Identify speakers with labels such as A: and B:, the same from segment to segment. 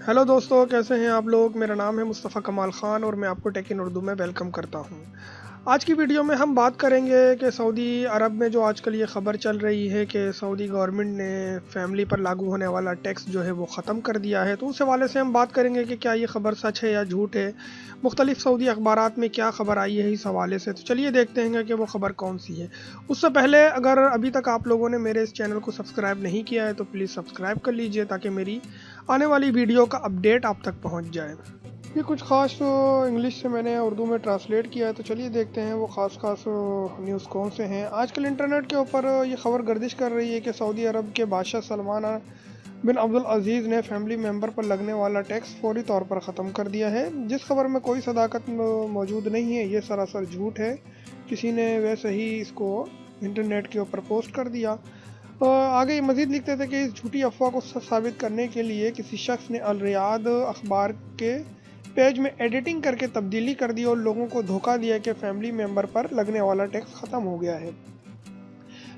A: Hello दोस्तों, कैसे हैं आप लोग। मेरा नाम है मुस्तफ़ा कमाल ख़ान और मैं आपको टेक इन उर्दू में वेलकम करता हूं। आज की वीडियो में हम बात करेंगे कि सऊदी अरब में जो आजकल ये ख़बर चल रही है कि सऊदी गवर्नमेंट ने फैमिली पर लागू होने वाला टैक्स जो है वो ख़त्म कर दिया है। तो उस हवाले से हम बात करेंगे कि क्या ये ख़बर सच है या झूठ है। मुख्तलिफ़ सऊदी अखबारात में क्या ख़बर आई है इस हवाले से, तो चलिए देखते हैं कि वो ख़बर कौन सी है। उससे पहले अगर अभी तक आप लोगों ने मेरे इस चैनल को सब्सक्राइब नहीं किया है तो प्लीज़ सब्सक्राइब कर लीजिए ताकि मेरी आने वाली वीडियो का अपडेट आप तक पहुंच जाए। ये कुछ ख़ास इंग्लिश से मैंने उर्दू में ट्रांसलेट किया है, तो चलिए देखते हैं वो ख़ास न्यूज़ कौन से हैं। आजकल इंटरनेट के ऊपर ये ख़बर गर्दिश कर रही है कि सऊदी अरब के बादशाह सलमान बिन अब्दुल अजीज़ ने फैमिली मेंबर पर लगने वाला टैक्स फौरी तौर पर ख़त्म कर दिया है। जिस खबर में कोई सदाकत मौजूद नहीं है, ये सरासर झूठ है। किसी ने वैसे ही इसको इंटरनेट के ऊपर पोस्ट कर दिया। आगे मज़ीद लिखते थे कि इस झूठी अफवाह को साबित करने के लिए किसी शख्स ने अल रियाद अखबार के पेज में एडिटिंग करके तब्दीली कर दी और लोगों को धोखा दिया कि फैमिली मेंबर पर लगने वाला टैक्स ख़त्म हो गया है,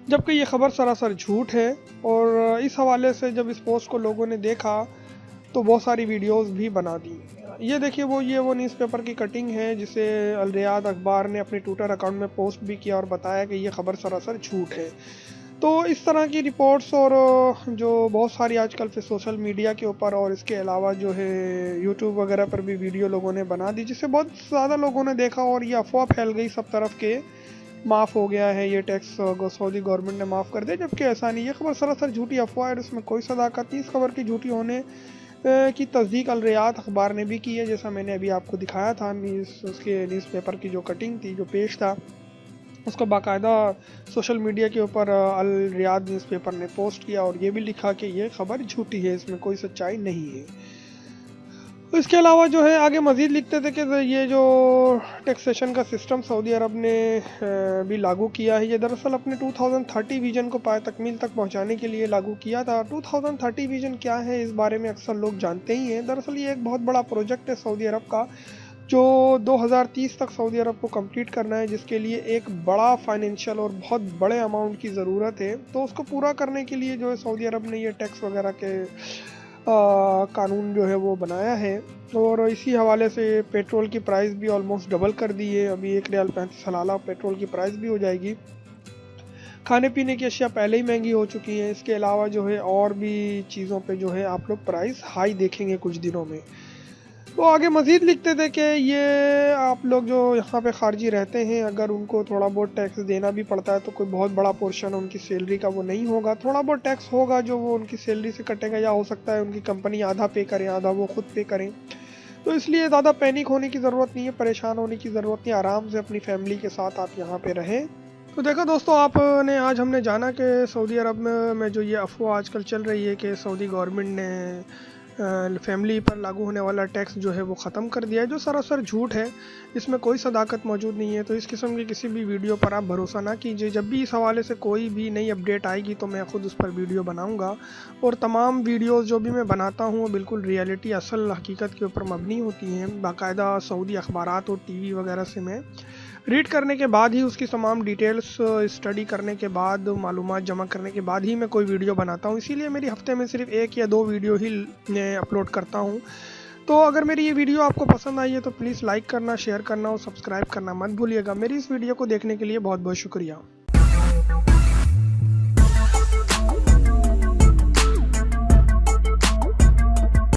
A: जबकि ये खबर सरासर झूठ है। और इस हवाले से जब इस पोस्ट को लोगों ने देखा तो बहुत सारी वीडियोस भी बना दी। ये देखिए वो न्यूज़पेपर की कटिंग है जिसे अल रियाद अखबार ने अपने ट्विटर अकाउंट में पोस्ट भी किया और बताया कि ये खबर सरासर झूठ है। तो इस तरह की रिपोर्ट्स और जो बहुत सारी आजकल फिर सोशल मीडिया के ऊपर और इसके अलावा जो है यूट्यूब वगैरह पर भी वीडियो लोगों ने बना दी, जिससे बहुत ज़्यादा लोगों ने देखा और ये अफवाह फैल गई सब तरफ के माफ़ हो गया है ये टैक्स, सऊदी गवर्नमेंट ने माफ़ कर दिया, जबकि ऐसा नहीं। ये खबर सरासर झूठी अफवाह है, इसमें कोई सदाकत नहीं। इस खबर की झूठी होने की तस्दीक अल रियाद अखबार ने भी की है, जैसा मैंने अभी आपको दिखाया था। उसके न्यूज़पेपर की जो कटिंग थी, जो पेज था, उसको बाकायदा सोशल मीडिया के ऊपर अल रियाद न्यूज़पेपर ने पोस्ट किया और ये भी लिखा कि ये खबर झूठी है, इसमें कोई सच्चाई नहीं है। इसके अलावा जो है आगे मज़ीद लिखते थे कि ये जो टैक्सेशन का सिस्टम सऊदी अरब ने भी लागू किया है, ये दरअसल अपने 2030 विजन को पाए तकमील तक पहुंचाने के लिए लागू किया था। 2030 विजन क्या है, इस बारे में अक्सर लोग जानते ही हैं। दरअसल ये एक बहुत बड़ा प्रोजेक्ट है सऊदी अरब का, जो 2030 तक सऊदी अरब को कंप्लीट करना है, जिसके लिए एक बड़ा फाइनेंशियल और बहुत बड़े अमाउंट की ज़रूरत है। तो उसको पूरा करने के लिए जो है सऊदी अरब ने ये टैक्स वगैरह के कानून जो है वो बनाया है। और इसी हवाले से पेट्रोल की प्राइस भी ऑलमोस्ट डबल कर दी है। अभी 1 रियाल 35 सलाला पेट्रोल की प्राइस भी हो जाएगी। खाने पीने की अशिया पहले ही महंगी हो चुकी हैं। इसके अलावा जो है और भी चीज़ों पे जो है आप लोग प्राइस हाई देखेंगे कुछ दिनों में। तो आगे मज़ीद लिखते थे कि ये आप लोग जो यहाँ पे खारजी रहते हैं, अगर उनको थोड़ा बहुत टैक्स देना भी पड़ता है तो कोई बहुत बड़ा पोर्शन उनकी सैलरी का वो नहीं होगा। थोड़ा बहुत टैक्स होगा जो वो उनकी सैलरी से कटेगा, या हो सकता है उनकी कंपनी आधा पे करें, आधा वो खुद पे करें। तो इसलिए ज़्यादा पैनिक होने की ज़रूरत नहीं है, परेशान होने की ज़रूरत नहीं। आराम से अपनी फैमिली के साथ आप यहाँ पे रहें। तो देखो दोस्तों, आपने आज हमने जाना कि सऊदी अरब में जो ये अफवाह आजकल चल रही है कि सऊदी गवर्नमेंट ने फैमिली पर लागू होने वाला टैक्स जो है वो ख़त्म कर दिया है, जो सरासर झूठ है। इसमें कोई सदाकत मौजूद नहीं है। तो इस किस्म की किसी भी वीडियो पर आप भरोसा ना कीजिए। जब भी इस हवाले से कोई भी नई अपडेट आएगी तो मैं ख़ुद उस पर वीडियो बनाऊंगा। और तमाम वीडियोस जो भी मैं बनाता हूँ वो बिल्कुल रियलिटी, असल हकीकत के ऊपर मबनी होती हैं। बाकायदा सऊदी अखबारात और टीवी वगैरह से मैं रीड करने के बाद ही, उसकी तमाम डिटेल्स स्टडी करने के बाद, मालूमात जमा करने के बाद ही मैं कोई वीडियो बनाता हूँ। इसीलिए मेरी हफ्ते में सिर्फ 1 या 2 वीडियो ही मैं अपलोड करता हूँ। तो अगर मेरी ये वीडियो आपको पसंद आई है तो प्लीज़ लाइक करना, शेयर करना और सब्सक्राइब करना मत भूलिएगा। मेरी इस वीडियो को देखने के लिए बहुत बहुत शुक्रिया।